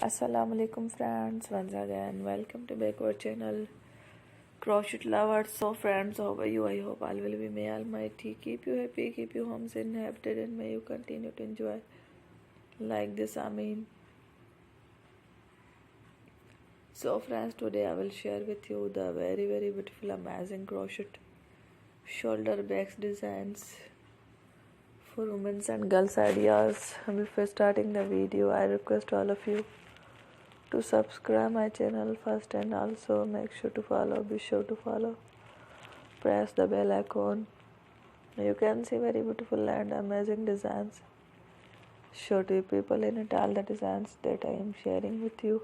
Assalamu alaikum friends, once again welcome to back our channel Crochet lovers. So friends, how are you? I hope all will be, may Almighty keep you happy, keep you homes inhabited, and may you continue to enjoy like this, Amin. So friends, today I will share with you the very beautiful amazing crochet shoulder bags designs for women's and girls ideas. Before starting the video, I request all of you to subscribe my channel first, and also make sure to follow, be sure to follow, press the bell icon. You can see very beautiful and amazing designs. Show to people in it all the designs that I am sharing with you.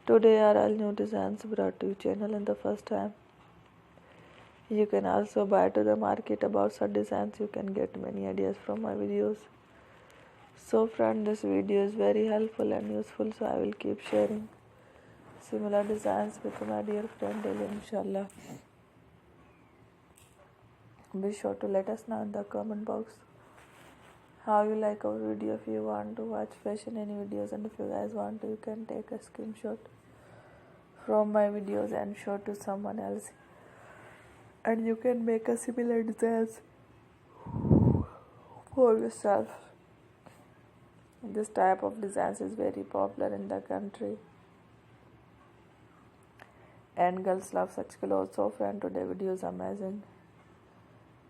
Today are all new designs brought to your channel in the first time. You can also buy to the market about such designs. You can get many ideas from my videos. So friend, this video is very helpful and useful, so I will keep sharing similar designs with my dear friend daily, inshallah. Be sure to let us know in the comment box how you like our video. If you want to watch fashion any videos, and if you guys want to, you can take a screenshot from my videos and show to someone else, and you can make a similar designs for yourself. This type of designs is very popular in the country, and girls love such clothes. So friend, today video is amazing.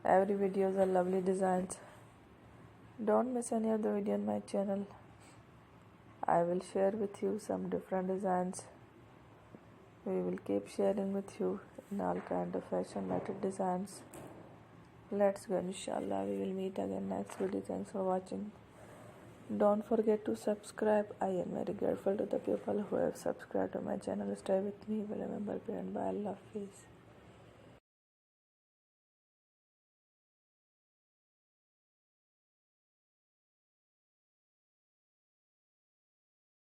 Every videos are lovely designs. Don't miss any of the video on my channel. I will share with you some different designs. We will keep sharing with you in all kind of fashion related designs. Let's go, inshallah. We will meet again next video. Thanks for watching. Don't forget to subscribe. I am very grateful to the people who have subscribed to my channel. Stay with me. Will remember, and bye. Allah Hafiz.